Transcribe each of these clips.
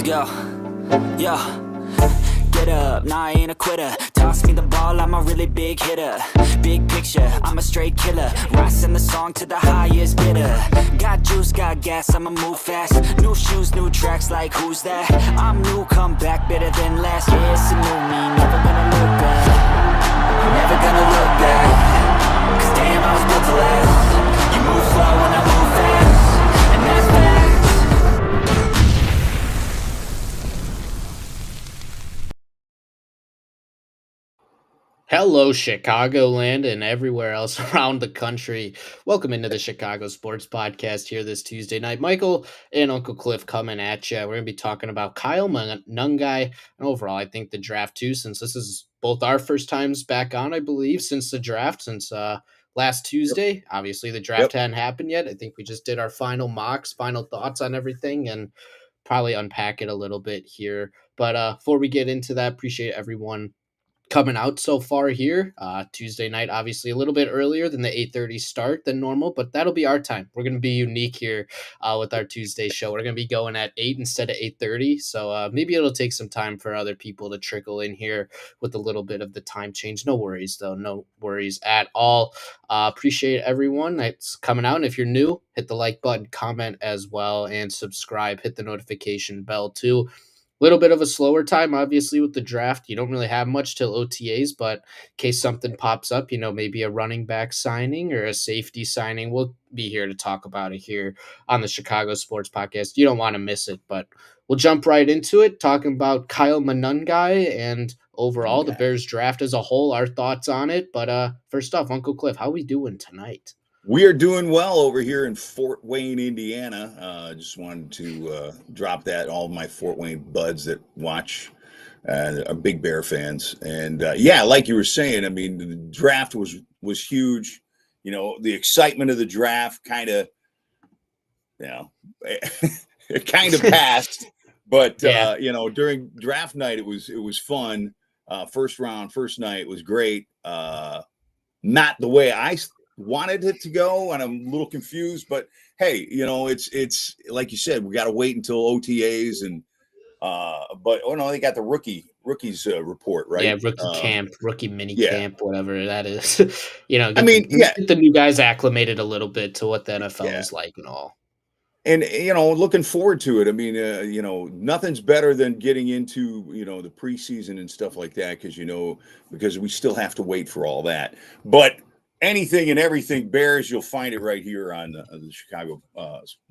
Yo, yo, get up, nah, I ain't a quitter. Toss me the ball, I'm a really big hitter. Big picture, I'm a straight killer. Rising the song to the highest bidder. Got juice, got gas, I'ma move fast. New shoes, new tracks, like who's that? I'm new, come back, better than last. Yeah, it's a new me, never gonna look back. Never gonna look back. Cause damn, I was built to last. You move slow and I move fast. And that's facts. Hello, Chicagoland and everywhere else around the country. Welcome into the Chicago Sports Podcast here this Tuesday night. Michael and Uncle Cliff coming at you. We're going to be talking about Kyle Nungai and overall, I think the draft too, since this is both our first times back on, I believe, since the draft, since last Tuesday. Obviously, the draft hadn't happened yet. I think we just did our final mocks, final thoughts on everything, and probably unpack it a little bit here. But before we get into that, appreciate everyone coming out so far here. Tuesday night, obviously a little bit earlier than the 8:30 start than normal, but that'll be our time. We're going to be unique here with our Tuesday show. We're going to be going at 8 instead of 8:30, so maybe it'll take some time for other people to trickle in here with a little bit of the time change. No worries, though. No worries at all. Appreciate everyone that's coming out, and if you're new, hit the like button, comment as well, and subscribe. Hit the notification bell, too. Little bit of a slower time, obviously, with the draft. You don't really have much till OTAs, but in case something pops up, maybe a running back signing or a safety signing, we'll be here to talk about it here on the Chicago Sports Podcast. You don't want to miss it, but we'll jump right into it, talking about Kyle Nungai and overall the Bears draft as a whole, our thoughts on it. But first off, Uncle Cliff, how we doing tonight? We are doing well over here in Fort Wayne, Indiana. Just wanted to drop that. All of my Fort Wayne buds that watch are big Bear fans. And like you were saying, I mean, the draft was huge. The excitement of the draft kind of, it kind of passed. But, during draft night, it was fun. First round, first night was great. Not the way I wanted it to go, and I'm a little confused, but hey, it's like you said, we got to wait until OTAs and they got the rookies report, right? Yeah, rookie camp, rookie mini camp, whatever that is. Get the new guys acclimated a little bit to what the NFL is like and all. And looking forward to it. I mean, nothing's better than getting into the preseason and stuff like that because we still have to wait for all that, but anything and everything Bears, you'll find it right here on the Chicago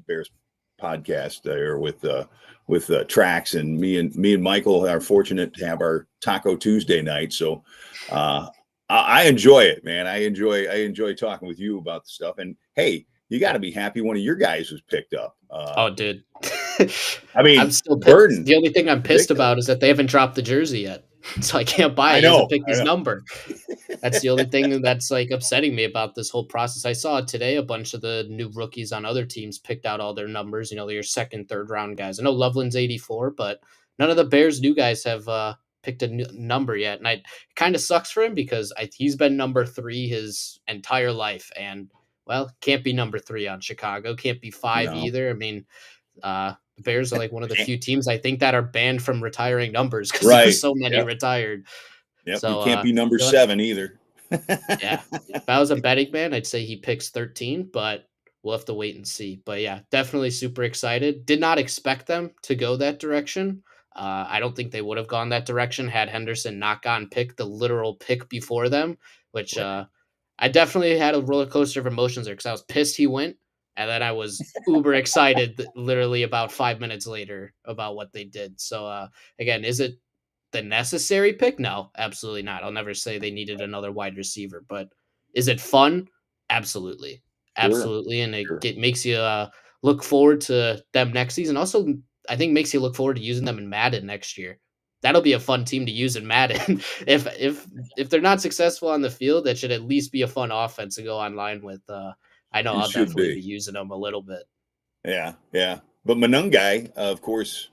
Bears podcast there with Trax, and me and Michael are fortunate to have our Taco Tuesday night. So I enjoy it, man. I enjoy talking with you about the stuff. And hey, you got to be happy one of your guys was picked up. Dude. I mean, I'm still pissed. The only thing I'm pissed about is that they haven't dropped the jersey yet. So I can't buy it. He hasn't picked his number. That's the only thing that's like upsetting me about this whole process. I saw today a bunch of the new rookies on other teams picked out all their numbers. Your second, third round guys. I know Loveland's 84, but none of the Bears new guys have picked a number yet. And it kind of sucks for him because he's been number 3 his entire life. And, well, can't be number 3 on Chicago. Can't be 5 either. I mean, the Bears are like one of the few teams I think that are banned from retiring numbers because there's so many retired. Yep, so you can't be number 7 either. Yeah, if I was a betting man, I'd say he picks 13, but we'll have to wait and see. But yeah, definitely super excited. Did not expect them to go that direction. I don't think they would have gone that direction had Henderson not gotten picked, the literal pick before them, which I definitely had a roller coaster of emotions there because I was pissed he went. And then I was uber excited literally about 5 minutes later about what they did. So, again, is it the necessary pick? No, absolutely not. I'll never say they needed another wide receiver. But is it fun? Absolutely. Absolutely. And it makes you look forward to them next season. Also, I think makes you look forward to using them in Madden next year. That'll be a fun team to use in Madden. If they're not successful on the field, that should at least be a fun offense to go online with. I know I'll definitely be using them a little bit. Yeah. But Nungai, of course,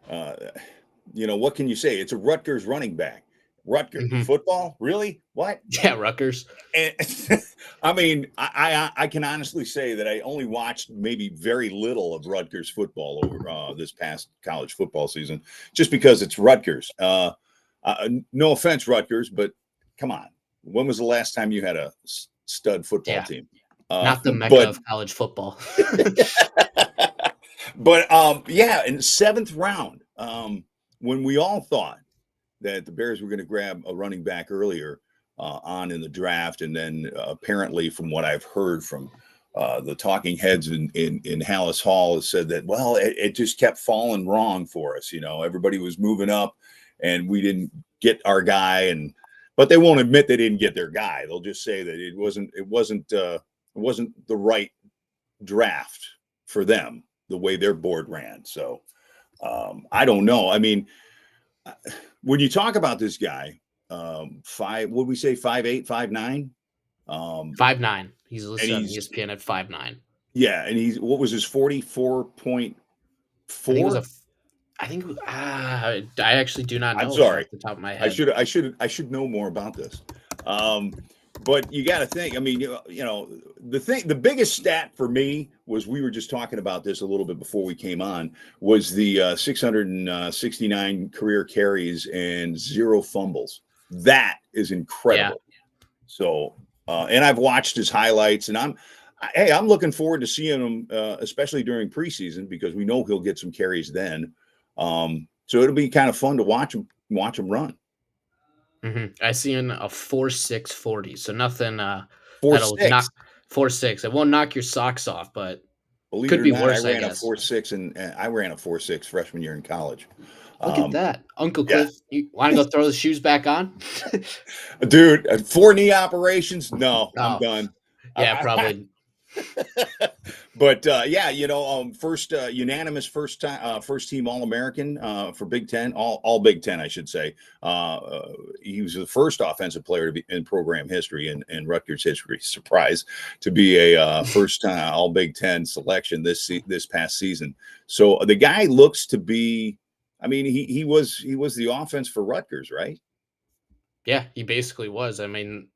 what can you say? It's a Rutgers running back. Rutgers Mhm. football, really? What? Yeah, Rutgers. And, I mean, I can honestly say that I only watched maybe very little of Rutgers football over this past college football season, just because it's Rutgers. No offense, Rutgers, but come on. When was the last time you had a stud football Yeah, team? not the mecca But of college football. but yeah, in the seventh round, when we all thought that the Bears were going to grab a running back earlier on in the draft, and then apparently, from what I've heard from the talking heads in Hallis Hall, has said that it just kept falling wrong for us. Everybody was moving up, and we didn't get our guy, but they won't admit they didn't get their guy. They'll just say that it wasn't the right draft for them, the way their board ran. So I don't know. I mean, when you talk about this guy, what we say, 5'8", 5'9", 5'9". He's and listed on he's ESPN at 5'9". yeah, and what was his 44.4? I think it was I think I actually do not I'm know that sorry, off the top of my I head. should know more about this. But you got to think. I mean, the biggest stat for me was, we were just talking about this a little bit before we came on, was the 669 career carries and 0 fumbles. That is incredible. Yeah. So, and I've watched his highlights, and I'm looking forward to seeing him, especially during preseason, because we know he'll get some carries then. So it'll be kind of fun to watch him run. I see in a 4.6 40, so nothing that'll 4.6. knock 4.6. It won't knock your socks off, but Believe could it or be not, worse, I guess. I ran a 4.6 freshman year in college. Look at that, Uncle Yeah. Cliff. You want to go throw the shoes back on? Dude, 4 knee operations? No, I'm done. Yeah, probably. But yeah, first unanimous first team All-American for Big Ten, all Big Ten, I should say. He was the first offensive player to be in program history and Rutgers history, surprise, to be a first time All Big Ten selection this past season. So the guy looks to be. I mean, he was the offense for Rutgers, right? Yeah, he basically was. I mean,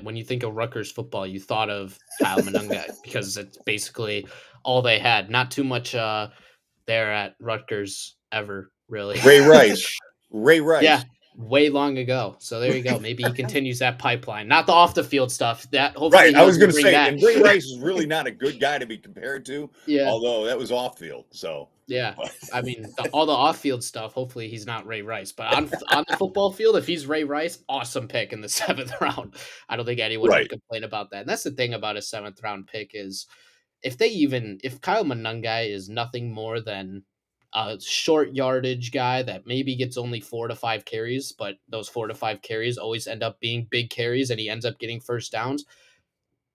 when you think of Rutgers football, you thought of Kyle Monunga because it's basically all they had. Not too much there at Rutgers ever, really. Ray Rice. Yeah, way long ago. So there you go. Maybe he continues that pipeline. Not the off the field stuff. That hopefully Right. I was going to bring say, that. and Ray Rice is really not a good guy to be compared to. Yeah. Although that was off field. So yeah, I mean, all the off field stuff. Hopefully he's not Ray Rice, but on the football field, if he's Ray Rice, awesome pick in the 7th round. I don't think anyone would complain about that. And that's the thing about a 7th round pick is if Kyle Monunga is nothing more than a short yardage guy that maybe gets only 4 to 5 carries, but those 4 to 5 carries always end up being big carries and he ends up getting first downs.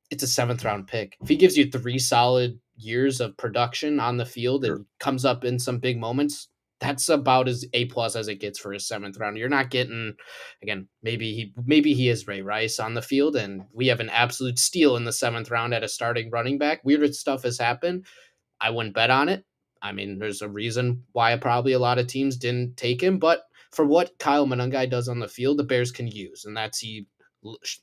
It's a 7th round pick. If he gives you 3 solid years of production on the field and comes up in some big moments, that's about as A+ as it gets for a 7th round. You're not getting, again, maybe he is Ray Rice on the field and we have an absolute steal in the 7th round at a starting running back. Weird stuff has happened. I wouldn't bet on it. I mean, there's a reason why probably a lot of teams didn't take him, but for what Kyle Monunga does on the field, the Bears can use, and that's he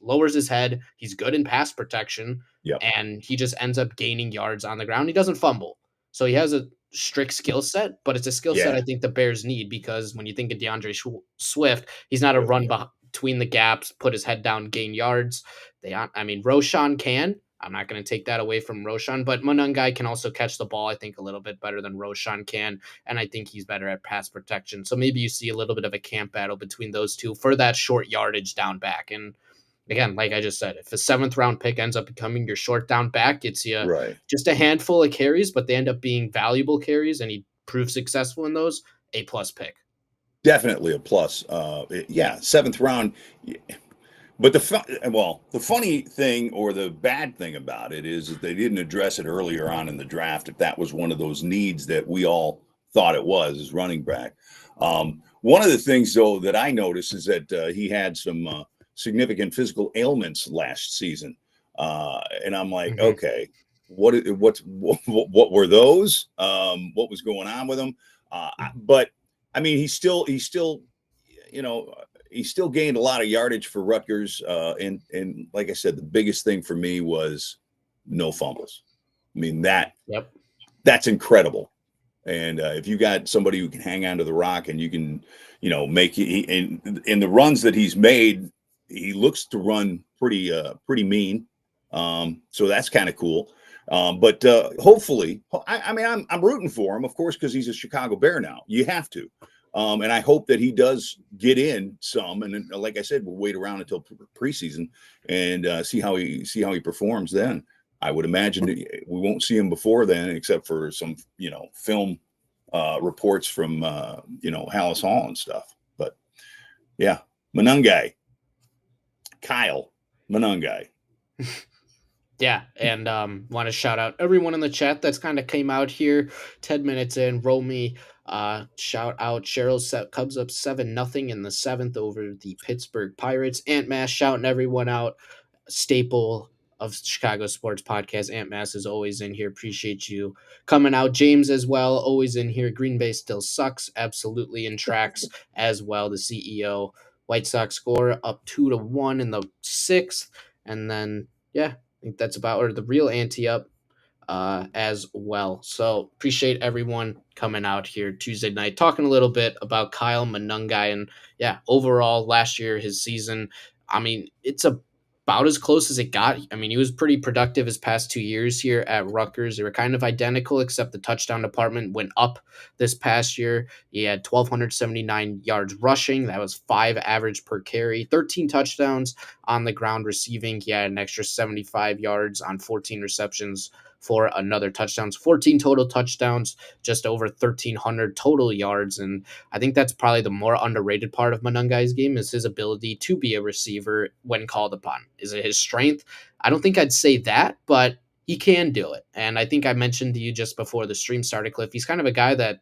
lowers his head. He's good in pass protection, and he just ends up gaining yards on the ground. He doesn't fumble, so he has a strict skill set, but it's a skill set I think the Bears need because when you think of DeAndre Swift, he's not a run between the gaps, put his head down, gain yards. Roshan can. I'm not going to take that away from Roshan, but Monunga can also catch the ball, I think, a little bit better than Roshan can, and I think he's better at pass protection. So maybe you see a little bit of a camp battle between those two for that short yardage down back. And again, like I just said, if a 7th round pick ends up becoming your short down back, gets you just a handful of carries, but they end up being valuable carries, and he proves successful in those, A+ pick. Definitely a plus. 7th round. But the funny thing or the bad thing about it is that they didn't address it earlier on in the draft. If that was one of those needs that we all thought it was, is running back. One of the things though that I noticed is that he had some significant physical ailments last season, and I'm like, okay, what were those? What was going on with him? But I mean, he's still, he still gained a lot of yardage for Rutgers. And like I said, the biggest thing for me was no fumbles. I mean, Yep. that's incredible. And if you got somebody who can hang onto the rock and you can, make in the runs that he's made, he looks to run pretty mean. So that's kind of cool. But hopefully, I mean, I'm rooting for him, of course, because he's a Chicago Bear now. You have to. And I hope that he does get in some. And then, like I said, we'll wait around until preseason and see how he performs then. I would imagine we won't see him before then, except for some, film reports from, Hallis Hall and stuff. But yeah, Kyle Monangai. Yeah, and want to shout out everyone in the chat that's kind of came out here 10 minutes in. Romy, shout out Cheryl, Cubs up 7-0 in the 7th over the Pittsburgh Pirates. Ant Mass shouting everyone out. Staple of Chicago Sports Podcast. Ant Mass is always in here. Appreciate you coming out. James as well, always in here. Green Bay still sucks. Absolutely in tracks as well. The CEO. White Sox score up 2-1 in the 6th. And then, yeah, I think that's about, or the real ante up as well. So appreciate everyone coming out here Tuesday night, talking a little bit about Kyle Monangai. And yeah, overall last year, his season, I mean, it's about as close as it got. I mean, he was pretty productive his past 2 years here at Rutgers. They were kind of identical, except the touchdown department went up this past year. He had 1,279 yards rushing. That was 5 average per carry, 13 touchdowns on the ground receiving. He had an extra 75 yards on 14 receptions for another touchdowns, 14 total touchdowns, just over 1,300 total yards. And I think that's probably the more underrated part of Monangai's game is his ability to be a receiver when called upon. Is it his strength? I don't think I'd say that, but he can do it. And I think I mentioned to you just before the stream started, Cliff, he's kind of a guy that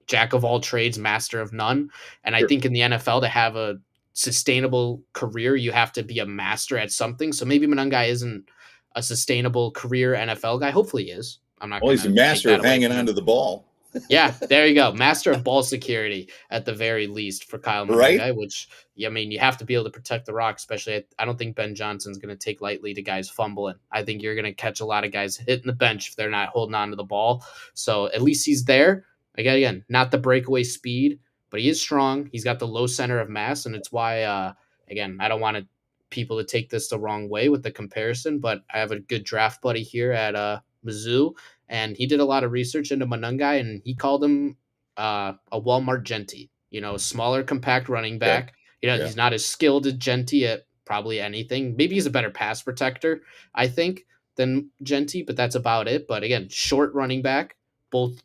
jack of all trades, master of none. And I think in the NFL to have a sustainable career, you have to be a master at something. So maybe Monangai isn't a sustainable career NFL guy. Hopefully he is. I'm not Well, going he's a to take master that of away hanging from him. onto the ball. Yeah, there you go. Master of ball security at the very least for Kyle Monangai, Right? which, I mean, you have to be able to protect the rock, especially I don't think Ben Johnson's going to take lightly to guys fumbling. I think you're going to catch a lot of guys hitting the bench if they're not holding on to the ball. So at least he's there. Again, not the breakaway speed, but he is strong. He's got the low center of mass, and it's why, again, I don't want people to take this the wrong way with the comparison, but I have a good draft buddy here at Mizzou, and he did a lot of research into Monangai, and he called him a Walmart Genty, smaller, compact running Okay. back. Yeah. He's not as skilled as Genty at probably anything. Maybe he's a better pass protector, I think, than Genty, but that's about it. But again, short running back, both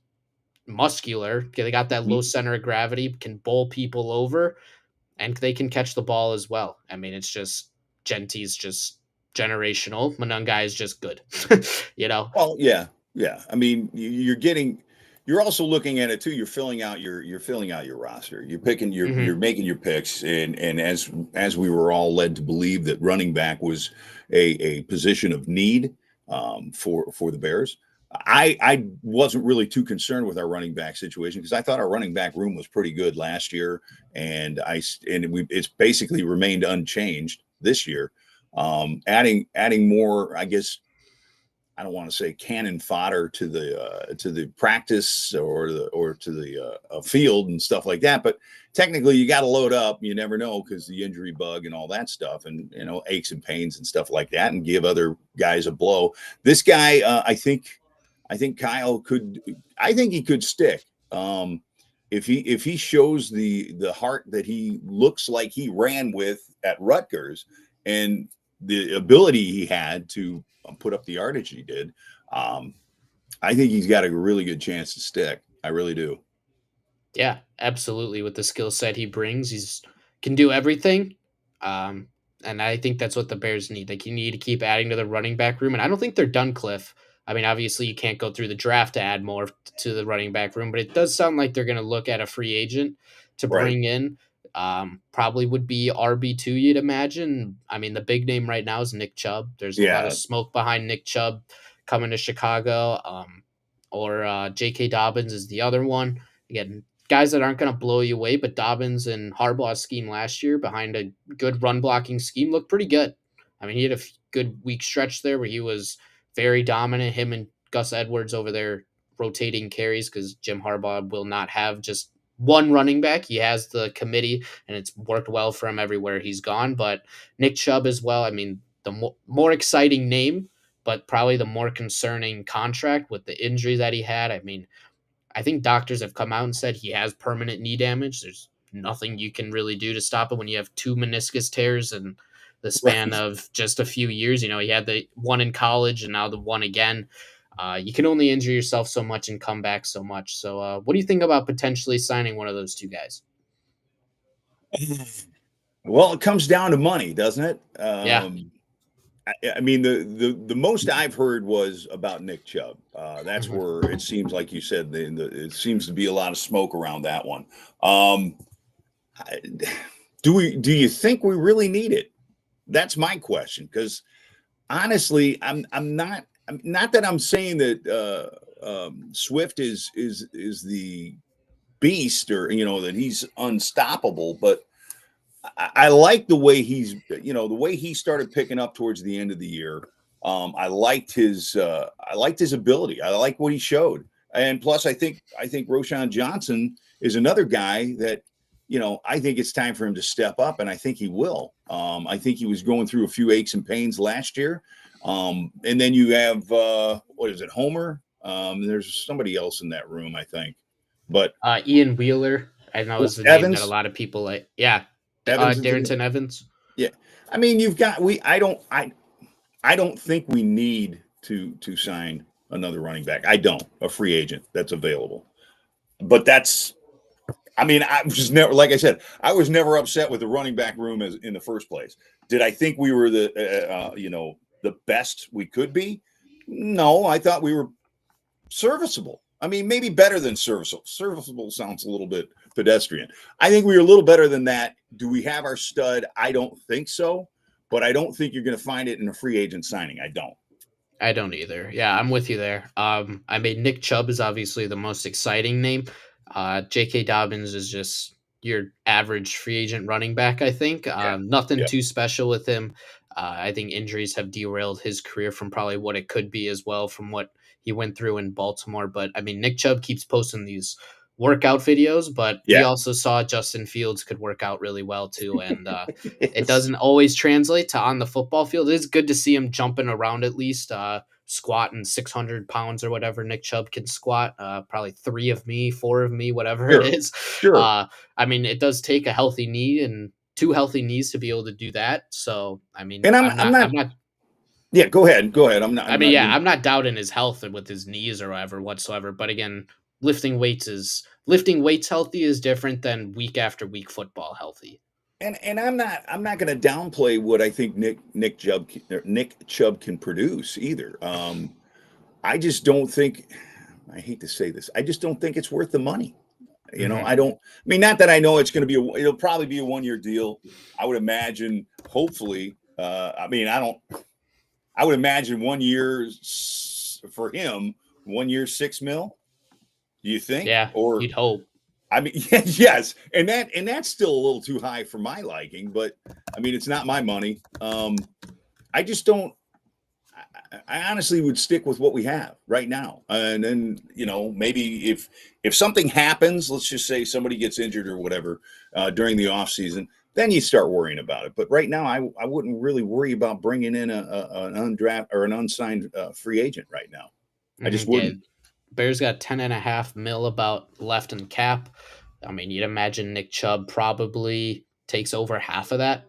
muscular. They got that low center of gravity, can bowl people over, and they can catch the ball as well. I mean, it's just Genty's just generational. Monangai is just good, Well, yeah. I mean, you're also looking at it too. You're filling out your roster. You're picking, you're making your picks, and as we were all led to believe that running back was a position of need for the Bears. I wasn't really too concerned with our running back situation because I thought our running back room was pretty good last year, and it's basically remained unchanged this year. Adding more, I guess. I don't want to say cannon fodder to the practice or to the field and stuff like that, but technically you got to load up. You never know because the injury bug and all that stuff, and aches and pains and stuff like that, and give other guys a blow. This guy, I think Kyle could. I think he could stick. If he shows the heart that he looks like he ran with at Rutgers and the ability he had to put up the yardage he did, I think he's got a really good chance to stick. I really do. Yeah, absolutely. With the skill set he brings, he's can do everything. And I think that's what the Bears need. Like, you need to keep adding to the running back room. And I don't think they're done, Cliff. I mean, obviously you can't go through the draft to add more to the running back room, but it does sound like they're going to look at a free agent to bring in. Probably would be RB2, you'd imagine. I mean, the big name right now is Nick Chubb. There's a lot of smoke behind Nick Chubb coming to Chicago. Or J.K. Dobbins is the other one. Again, guys that aren't going to blow you away, but Dobbins and Harbaugh's scheme last year behind a good run blocking scheme looked pretty good. I mean, he had a good week stretch there where he was very dominant. Him and Gus Edwards over there rotating carries because Jim Harbaugh will not have just one running back. He has the committee, and it's worked well for him everywhere he's gone. But Nick Chubb as well. I mean, the more exciting name, but probably the more concerning contract with the injury that he had. I mean, I think doctors have come out and said he has permanent knee damage. There's nothing you can really do to stop it when you have two meniscus tears in the span Right. of just a few years. You know, he had the one in college and now the one again. You can only injure yourself so much and come back so much. So, what do you think about potentially signing one of those two guys? Well, it comes down to money, doesn't it? Yeah. I mean, the most I've heard was about Nick Chubb. That's Mhm. where it seems like you said it seems to be a lot of smoke around that one. Um, do you think we really need it? That's my question. Because honestly, I'm not that I'm saying that Swift is the beast or that he's unstoppable, but I like the way the way he started picking up towards the end of the year. I liked his ability. I like what he showed, and plus, I think Roshan Johnson is another guy that I think it's time for him to step up, and I think he will. I think he was going through a few aches and pains last year, and then you have what is it, Homer? There's somebody else in that room, I think, but Ian Wheeler, I know is the name that a Evans. lot of people like. Yeah. Evans is in Darrington there. Evans. Yeah. I mean, you've got we I don't think we need to sign another running back. I don't. A free agent that's available. But that's I mean, I was never like I said, I was never upset with the running back room as in the first place. Did I think we were the best we could be? No, I thought we were serviceable. I mean, maybe better than serviceable. Serviceable sounds a little bit pedestrian. I think we were a little better than that. Do we have our stud? I don't think so, but I don't think you're going to find it in a free agent signing. I don't. I don't either. Yeah, I'm with you there. I mean, Nick Chubb is obviously the most exciting name. J.K. Dobbins is just your average free agent running back, I think. Yeah. Nothing Yeah. too special with him. I think injuries have derailed his career from probably what it could be as well from what he went through in Baltimore. But I mean, Nick Chubb keeps posting these workout videos, but we Yeah. also saw Justin Fields could work out really well too. And it Yes. doesn't always translate to on the football field. It's good to see him jumping around at least, squatting 600 pounds or whatever Nick Chubb can squat. Probably three of me, four of me, whatever it Sure. is. Sure. I mean, it does take a healthy knee and two healthy knees to be able to do that. So, I mean, And I'm not. I'm not. Yeah. Go ahead. Go ahead. I mean, yeah, I'm not doubting his health with his knees or whatever whatsoever. But again, lifting weights healthy is different than week after week football healthy. And I'm not going to downplay what I think Nick Chubb can produce either. I just don't think. I hate to say this. I just don't think it's worth the money. Hmm. I don't. I mean, not that I know it's going to be. It'll probably be a 1 year deal. I would imagine. Hopefully. I mean, I don't. I would imagine 1 year for him. 1 year, 6 mil. Do you think? Yeah, Or you'd hope. I mean, yes, and that's still a little too high for my liking. But I mean, it's not my money. I just don't. I honestly would stick with what we have right now, and then maybe if something happens, let's just say somebody gets injured or whatever during the off season, then you start worrying about it. But right now, I wouldn't really worry about bringing in an undraft or an unsigned free agent right now. I just Yeah, wouldn't. Bears got 10.5 mil about left in cap. I mean, you'd imagine Nick Chubb probably takes over half of that.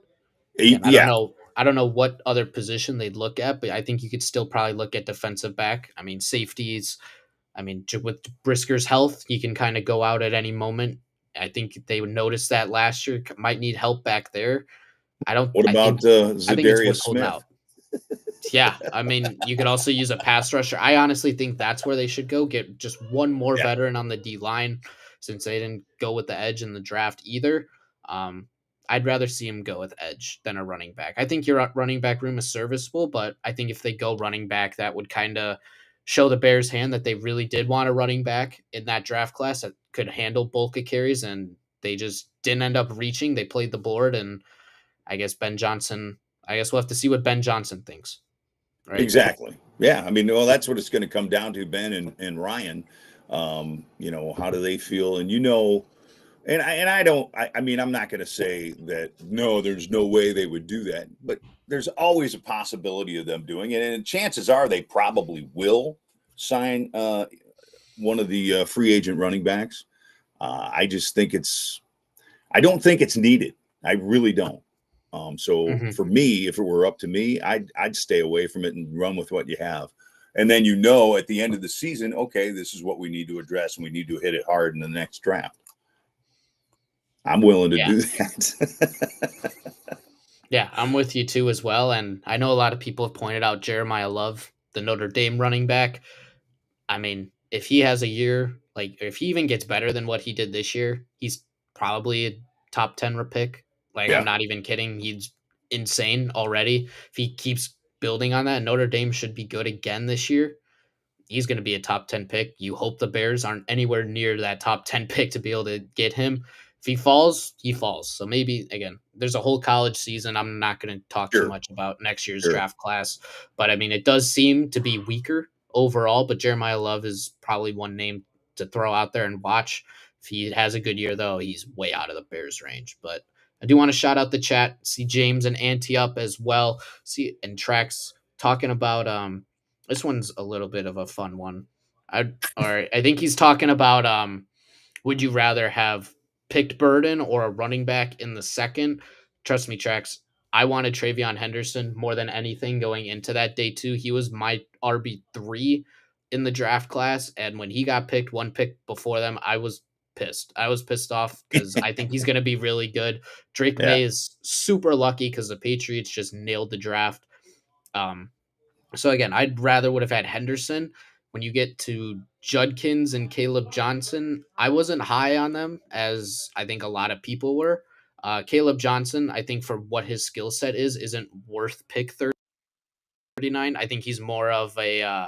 Again, I don't Yeah. know. I don't know what other position they'd look at, but I think you could still probably look at defensive back. I mean, safeties. I mean, with Brisker's health, he can kind of go out at any moment. I think they would notice that last year. Might need help back there. I don't. What about I think it's worth Zadarius holding Smith? out. Yeah, I mean, you could also use a pass rusher. I honestly think that's where they should go. Get just one more Yeah. veteran on the D line, since they didn't go with the edge in the draft either. Um, I'd rather see him go with edge than a running back. I think your running back room is serviceable, but I think if they go running back, that would kind of show the Bears' hand that they really did want a running back in that draft class that could handle bulk of carries, and they just didn't end up reaching. They played the board, and I guess Ben Johnson. I guess we'll have to see what Ben Johnson thinks, right? Exactly. Yeah. I mean, well, that's what it's going to come down to, Ben and Ryan. How do they feel? And I don't. I mean, I'm not going to say that no, there's no way they would do that, but there's always a possibility of them doing it, and chances are they probably will sign one of the free agent running backs. I just think I don't think it's needed. I really don't. So Mm-hmm. for me, if it were up to me, I'd stay away from it and run with what you have. And then at the end of the season, okay, this is what we need to address, and we need to hit it hard in the next draft. I'm willing to do that. Yeah, I'm with you too as well. And I know a lot of people have pointed out Jeremiah Love, the Notre Dame running back. I mean, if he has a year, like if he even gets better than what he did this year, he's probably a top 10 pick. Like, I'm Yeah, not even kidding. He's insane already. If he keeps building on that, Notre Dame should be good again this year. He's going to be a top 10 pick. You hope the Bears aren't anywhere near that top 10 pick to be able to get him. If he falls, he falls. So maybe, again, there's a whole college season. I'm not going to talk too sure, much about next year's sure. draft class. But I mean, it does seem to be weaker overall. But Jeremiah Love is probably one name to throw out there and watch. If he has a good year, though, he's way out of the Bears range. But I do want to shout out the chat. See James and Auntie up as well. See, and Tracks talking about this one's a little bit of a fun one. I think he's talking about would you rather have picked Burden or a running back in the second? Trust me, Tracks. I wanted Travion Henderson more than anything going into that day two. He was my RB3 in the draft class, and when he got picked one pick before them, I was pissed. I was pissed off because I think he's going to be really good. Drake Yeah. May is super lucky because the Patriots just nailed the draft. Um, so again, I'd rather would have had Henderson. When you get to Judkins and Caleb Johnson, I wasn't high on them as I think a lot of people were. Caleb Johnson, I think for what his skill set is, isn't worth pick 39. I think he's more of a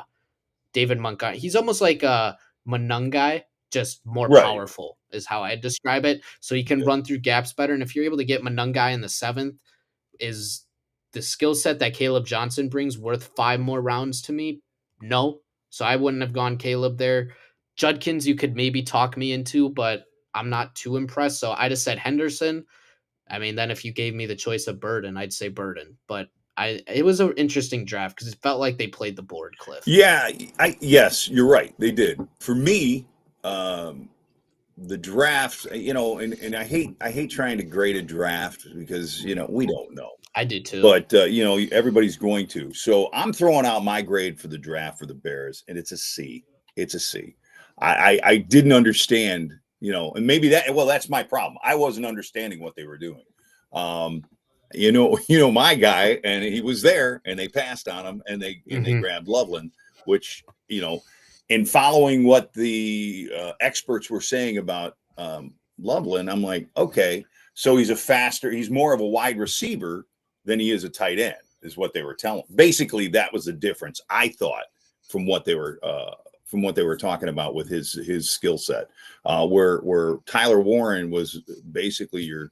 David Montgomery. He's almost like a Monungai, just more Right. powerful is how I describe it. So he can run through gaps better. And if you're able to get Monungai in the seventh, is the skill set that Caleb Johnson brings worth 5 more rounds to me? No. So I wouldn't have gone Caleb there. Judkins, you could maybe talk me into, but I'm not too impressed. So I just said Henderson. I mean, then if you gave me the choice of Burden, I'd say Burden. But it was an interesting draft because it felt like they played the board, Cliff. Yeah, yes, you're right. They did. For me, the draft, and I hate trying to grade a draft because we don't know. I did too. But everybody's going to. So I'm throwing out my grade for the draft for the Bears, and it's a C. It's a C. I didn't understand, and maybe that's my problem. I wasn't understanding what they were doing. My guy, and he was there, and they passed on him, and they grabbed Loveland, which in following what the experts were saying about Loveland, I'm like, okay, so he's more of a wide receiver than he is a tight end, is what they were telling. Basically, that was the difference, I thought, from what they were talking about with his skill set. Where Tyler Warren was basically your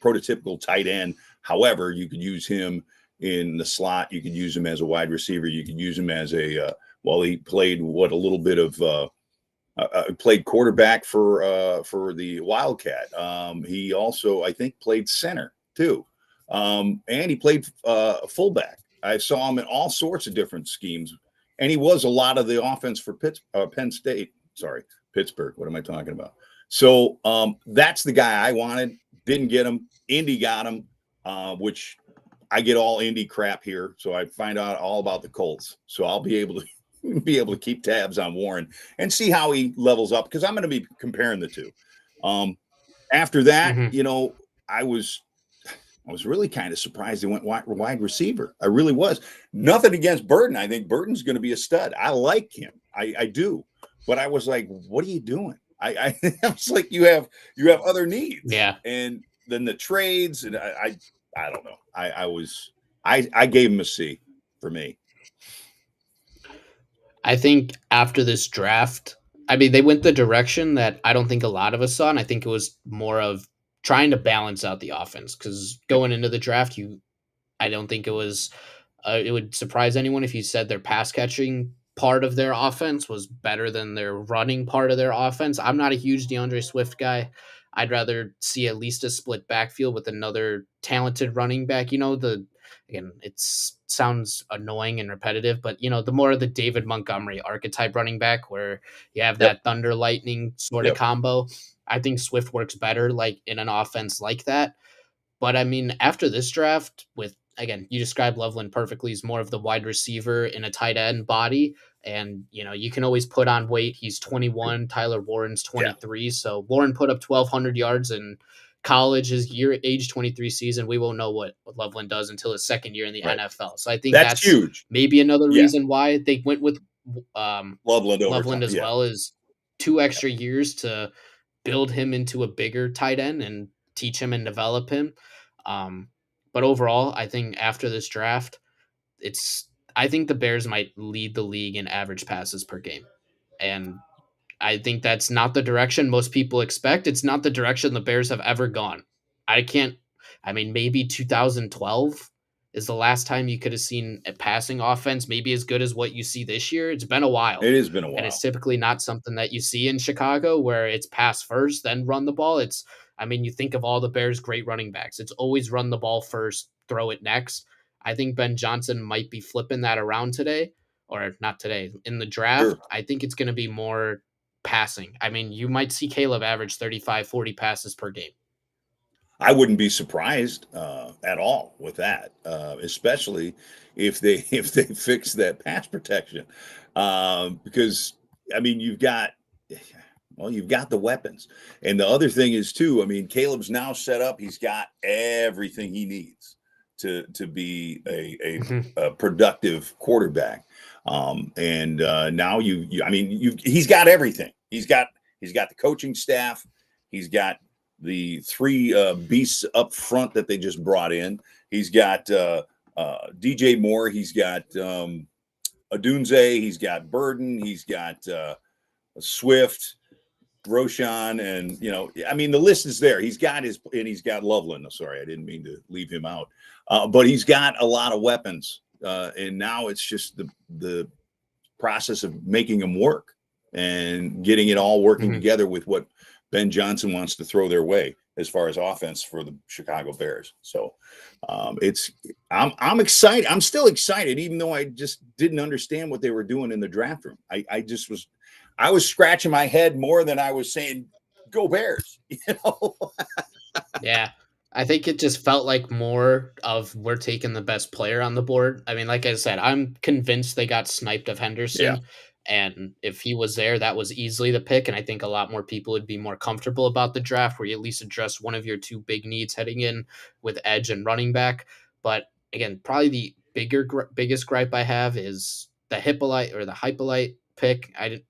prototypical tight end. However, you could use him in the slot. You could use him as a wide receiver. You could use him as he played a little bit of played quarterback for the Wildcat. He also, I think, played center too. And he played fullback. I saw him in all sorts of different schemes, and he was a lot of the offense for Penn State. Sorry, Pittsburgh. What am I talking about? So that's the guy I wanted. Didn't get him. Indy got him, which I get all Indy crap here. So I find out all about the Colts. So I'll be able to keep tabs on Warren and see how he levels up, because I'm going to be comparing the two. After that, I was really kind of surprised they went wide receiver. I really was. Nothing against Burden. I think Burden's going to be a stud. I like him. I do. But I was like, what are you doing? I was like, you have other needs. Yeah. And then the trades, and I don't know. I gave him a C for me. I think after this draft, I mean, they went the direction that I don't think a lot of us saw, and I think it was more of trying to balance out the offense because Yep. going into the draft, I don't think it would surprise anyone if you said their pass catching part of their offense was better than their running part of their offense. I'm not a huge DeAndre Swift guy. I'd rather see at least a split backfield with another talented running back. Again, it sounds annoying and repetitive, but the more the David Montgomery archetype running back where you have Yep. that thunder lightning sort of Yep. combo, I think Swift works better like in an offense like that. But I mean, after this draft, with again, you described Loveland perfectly. He's more of the wide receiver in a tight end body. And, you can always put on weight. He's 21. Tyler Warren's Yeah. 23. So Warren put up 1,200 yards in college, his age 23 season. We won't know what Loveland does until his second year in the Right. NFL. So I think That's that's huge. maybe another Yeah. reason why they went with Loveland over Loveland as yeah. well, is 2 extra years to build him into a bigger tight end and teach him and develop him. Um, but overall, I think after this draft, I think the Bears might lead the league in average passes per game. And I think that's not the direction most people expect. It's not the direction the Bears have ever gone. I can't, I mean, maybe 2012 is the last time you could have seen a passing offense maybe as good as what you see this year. It's been a while. It has been a And it's while. typically not something that you see in Chicago where it's pass first, then run the ball. I mean, you think of all the Bears' great running backs. It's always run the ball first, throw it next. I think Ben Johnson might be flipping that around today, or not today, in the draft. Sure. I think it's going to be more passing. I mean, you might see Caleb average 35, 40 passes per game. I wouldn't be surprised at all with that, especially if they fix that pass protection, because I mean you've got the weapons, and the other thing is too. I mean Caleb's now set up; he's got everything he needs to be a productive quarterback, and now he's got everything. He's got the coaching staff, he's got the 3 beasts up front that they just brought in. He's got DJ Moore. He's got Adunze. He's got Burden. He's got Swift, Roshan, and the list is there. He's got Loveland. Sorry, I didn't mean to leave him out. But he's got a lot of weapons, and now it's just the process of making them work and getting it all working together with what Ben Johnson wants to throw their way as far as offense for the Chicago Bears. So I'm excited. I'm still excited, even though I just didn't understand what they were doing in the draft room. I was scratching my head more than I was saying, go Bears, Yeah. I think it just felt like more of we're taking the best player on the board. I mean, like I said, I'm convinced they got sniped of Henderson. Yeah. And if he was there, that was easily the pick. And I think a lot more people would be more comfortable about the draft where you at least address one of your 2 big needs heading in with edge and running back. But again, probably the biggest gripe I have is the Hippolyte pick. I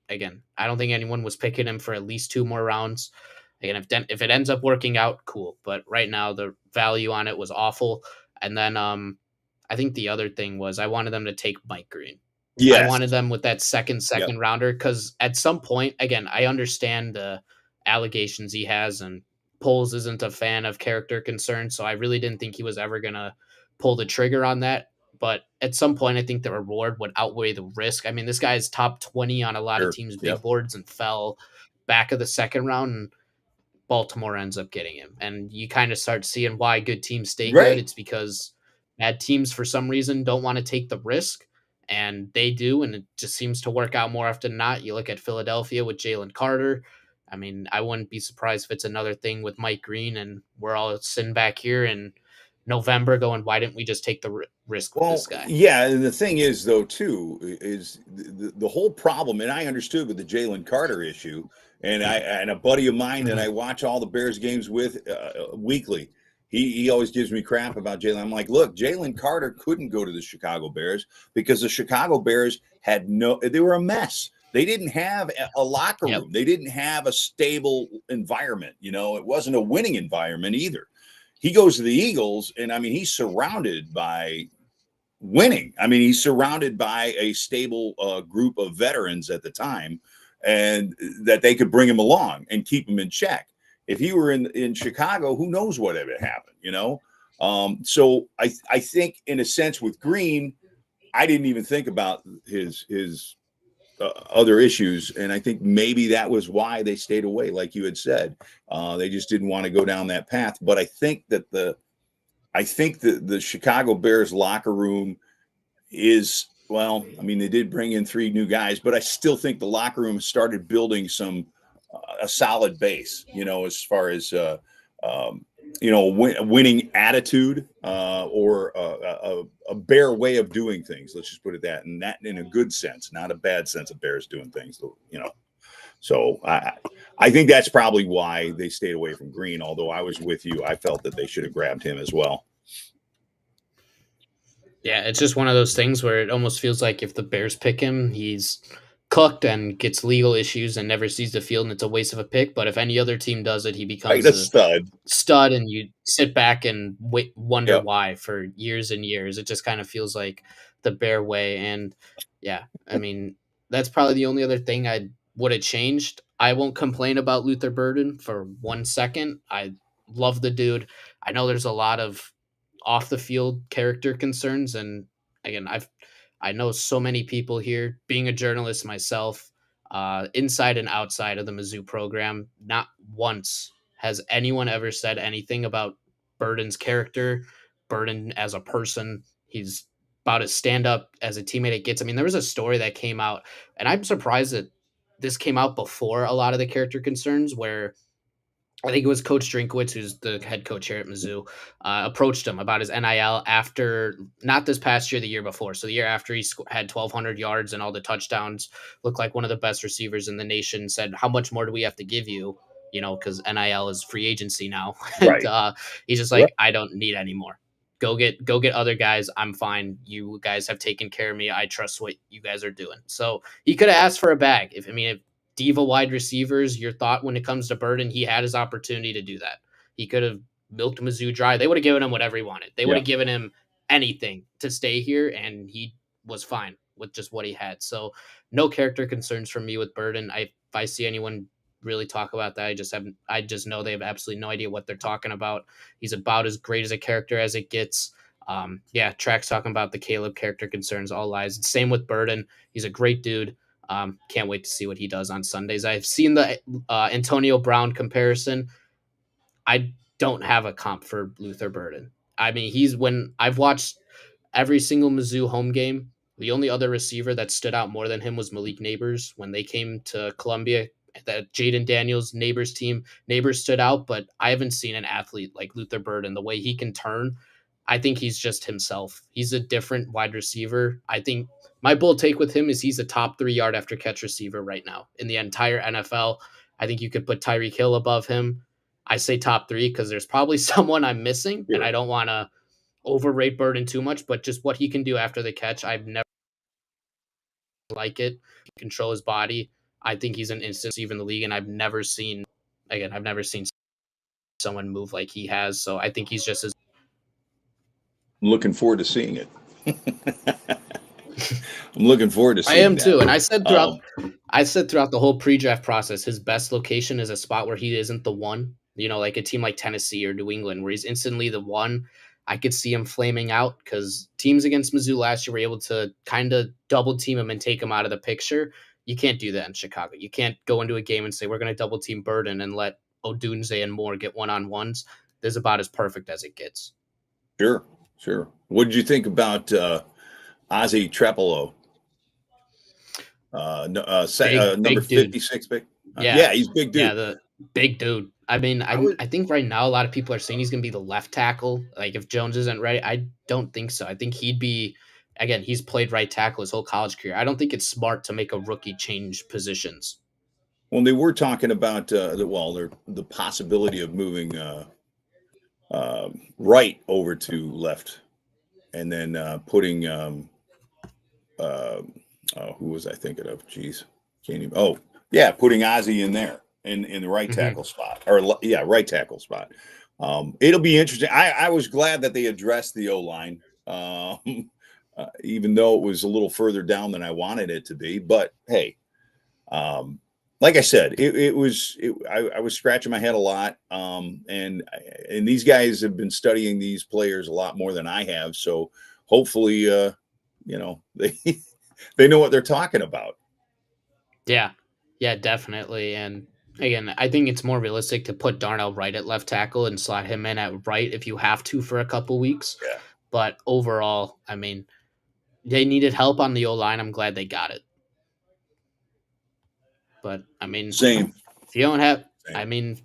don't think anyone was picking him for at least 2 more rounds. Again, if it ends up working out, cool. But right now, the value on it was awful. And then I think the other thing was I wanted them to take Mike Green. Yes. I wanted them with that second Yep. rounder because at some point, again, I understand the allegations he has, and Poles isn't a fan of character concerns, so I really didn't think he was ever going to pull the trigger on that. But at some point, I think the reward would outweigh the risk. I mean, this guy is top 20 on a lot Sure. of teams' big Yep. boards and fell back of the second round, and Baltimore ends up getting him. And you kind of start seeing why good teams stay Right. good. It's because bad teams, for some reason, don't want to take the risk. And they do, and it just seems to work out more often than not. You look at Philadelphia with Jalen Carter. I mean, I wouldn't be surprised if it's another thing with Mike Green, and we're all sitting back here in November going, why didn't we just take the risk with this guy? Yeah, and the thing is, though, too, is the whole problem, and I understood with the Jalen Carter issue, and a buddy of mine that I watch all the Bears games with weekly, he always gives me crap about Jalen. I'm like, look, Jalen Carter couldn't go to the Chicago Bears because the Chicago Bears they were a mess. They didn't have a locker room. They didn't have a stable environment. It wasn't a winning environment either. He goes to the Eagles, and I mean, he's surrounded by winning. I mean, he's surrounded by a stable group of veterans at the time, and that they could bring him along and keep him in check. If he were in Chicago, who knows what would happen, So I think, in a sense, with Green, I didn't even think about his other issues, and I think maybe that was why they stayed away, like you had said. They just didn't want to go down that path. But I think that the Chicago Bears locker room is, well, I mean, they did bring in 3 new guys, but I still think the locker room started building a solid base, as far as winning attitude, or a Bear way of doing things. Let's just put it that, and that in a good sense, not a bad sense of Bears doing things. So I think that's probably why they stayed away from Green. Although I was with you, I felt that they should have grabbed him as well. Yeah, it's just one of those things where it almost feels like if the Bears pick him, he's cooked and gets legal issues and never sees the field, and it's a waste of a pick. But if any other team does it, he becomes a stud, and you sit back and wonder Yep. why for years and years. It just kind of feels like the Bear way. And yeah, I mean, that's probably the only other thing I would have changed. I won't complain about Luther Burden for 1 second. I love the dude. I know there's a lot of off the field character concerns, and again, I know so many people here, being a journalist myself, inside and outside of the Mizzou program. Not once has anyone ever said anything about Burden's character, Burden as a person. He's about as stand up as a teammate it gets. I mean, there was a story that came out, and I'm surprised that this came out before a lot of the character concerns, where I think it was Coach Drinkwitz, who's the head coach here at Mizzou, approached him about his NIL after, not this past year, the year before. So the year after he had 1,200 yards and all the touchdowns, looked like one of the best receivers in the nation, said, how much more do we have to give you? Because NIL is free agency now. Right. And he's just like, I don't need any more. Go get other guys. I'm fine. You guys have taken care of me. I trust what you guys are doing. So he could have asked for a bag. If diva wide receivers, your thought when it comes to Burden, he had his opportunity to do that. He could have milked Mizzou dry. They would have given him whatever he wanted. They would have given him anything to stay here, and he was fine with just what he had. So no character concerns from me with Burden. If I see anyone really talk about that, I just know they have absolutely no idea what they're talking about. He's about as great as a character as it gets. Track's talking about the Caleb character concerns, all lies. Same with Burden. He's a great dude. Can't wait to see what he does on Sundays. I've seen the Antonio Brown comparison. I don't have a comp for Luther Burden. I mean, when I've watched every single Mizzou home game, the only other receiver that stood out more than him was Malik Neighbors. When they came to Columbia, that Jaden Daniels Neighbors team, Neighbors stood out, but I haven't seen an athlete like Luther Burden. The way he can turn, I think he's just himself. He's a different wide receiver. I think my bold take with him is he's a top 3 yard after catch receiver right now in the entire NFL. I think you could put Tyreek Hill above him. I say top 3 because there's probably someone I'm missing, and I don't want to overrate Burden too much, but just what he can do after the catch, I've never like it. Control his body. I think he's an instant receiver in the league, and I've never seen someone move like he has. So I think he's just as looking forward to seeing it. I'm looking forward to seeing it. I am too. And I said throughout the whole pre-draft process, his best location is a spot where he isn't the one, like a team like Tennessee or New England, where he's instantly the one. I could see him flaming out because teams against Mizzou last year were able to kind of double team him and take him out of the picture. You can't do that in Chicago. You can't go into a game and say, we're going to double team Burden and let Odunze and Moore get one-on-ones. This is about as perfect as it gets. Sure. What did you think about Ozzy Trepolo? Number 56 big. Yeah, he's big dude. Yeah, the big dude. I mean, I think right now a lot of people are saying he's going to be the left tackle. Like if Jones isn't ready, I don't think so. I think he'd be, again, he's played right tackle his whole college career. I don't think it's smart to make a rookie change positions. Well, they were talking about the possibility of moving right over to left, and then putting who was I thinking of? Jeez, can't even. Oh, yeah, putting Ozzy in there in the right tackle spot, right tackle spot. It'll be interesting. I was glad that they addressed the O-line. even though it was a little further down than I wanted it to be. But hey, like I said, I was scratching my head a lot, and these guys have been studying these players a lot more than I have. So hopefully, they they know what they're talking about. Yeah, yeah, definitely. And again, I think it's more realistic to put Darnell Wright at left tackle and slot him in at right if you have to for a couple weeks. Yeah, But overall, I mean, they needed help on the O line. I'm glad they got it. But I mean, same, if you don't have, I same. mean,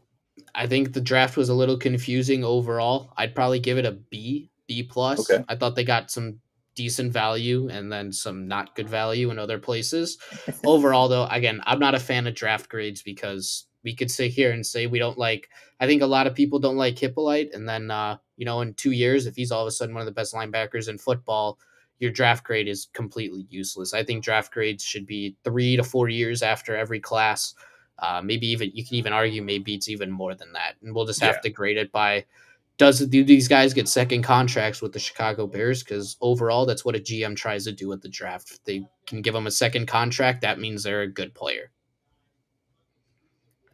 I think the draft was a little confusing overall. I'd probably give it a B plus. Okay, I thought they got some decent value and then some not good value in other places. Overall, though, again, I'm not a fan of draft grades because we could sit here and say we don't like. I think a lot of people don't like Hippolyte, and then in 2 years, if he's all of a sudden one of the best linebackers in football, your draft grade is completely useless. I think draft grades should be 3 to 4 years after every class. Maybe even you can even argue maybe it's even more than that, and we'll just have yeah, to grade it by do these guys get second contracts with the Chicago Bears? Because overall, that's what a GM tries to do at the draft. If they can give them a second contract, that means they're a good player.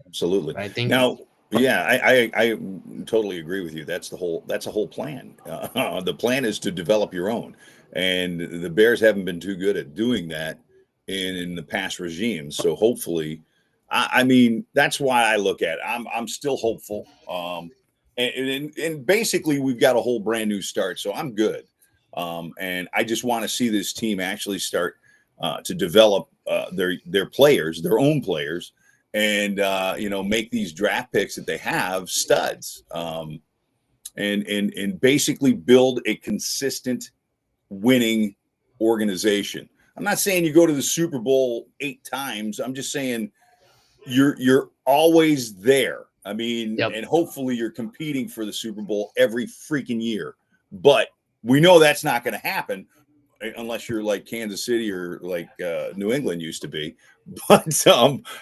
absolutely. But I think, Now, yeah, I totally agree with you. That's a whole plan. The plan is to develop your own, and the Bears haven't been too good at doing that in the past regimes. So hopefully, I mean, that's why I look at it. I'm still hopeful. And basically, we've got a whole brand new start, so I'm good. And I just want to see this team actually start to develop their players, their own players, and make these draft picks that they have studs, and basically build a consistent winning organization. I'm not saying you go to the Super Bowl 8 times. I'm just saying you're always there. I mean, yep, and hopefully you're competing for the Super Bowl every freaking year. But we know that's not going to happen unless you're like Kansas City or like New England used to be. But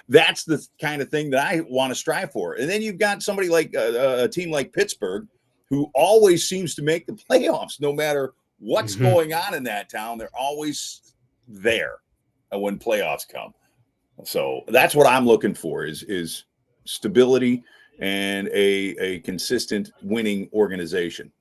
that's the kind of thing that I want to strive for. And then you've got somebody like a team like Pittsburgh, who always seems to make the playoffs, no matter what's hmm going on in that town. They're always there when playoffs come. So that's what I'm looking for is stability and a consistent winning organization.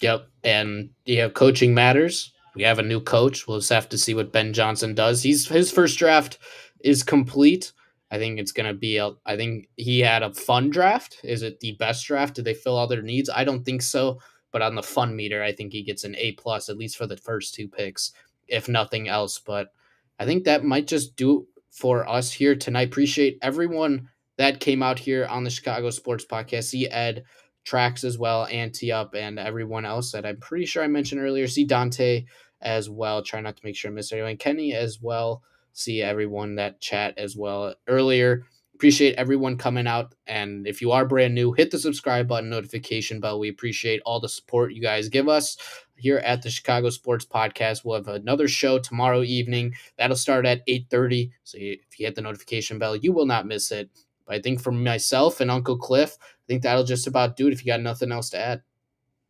yep. And coaching matters. We have a new coach. We'll just have to see what Ben Johnson does. His first draft is complete. I think it's gonna be I think he had a fun draft. Is it the best draft? Did they fill all their needs? I don't think so. But on the fun meter, I think he gets an A plus at least for the first two picks, if nothing else. But I think that might just do it for us here tonight. Appreciate everyone that came out here on the Chicago Sports Podcast. See Ed, Trax as well, Ante Up, and everyone else that I'm pretty sure I mentioned earlier. See Dante as well. Try not to make sure I miss anyone. Kenny as well. See everyone that chat as well earlier. Appreciate everyone coming out. And if you are brand new, hit the subscribe button, notification bell. We appreciate all the support you guys give us here at the Chicago Sports Podcast. We'll have another show tomorrow evening. That'll start at 8:30. So if you hit the notification bell, you will not miss it. But I think for myself and Uncle Cliff, I think that'll just about do it if you got nothing else to add.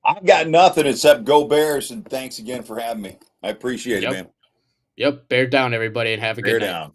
I've got nothing except go Bears, and thanks again for having me. I appreciate it, Yep. man. Yep. Bear down, everybody, and have a Bear good night. down.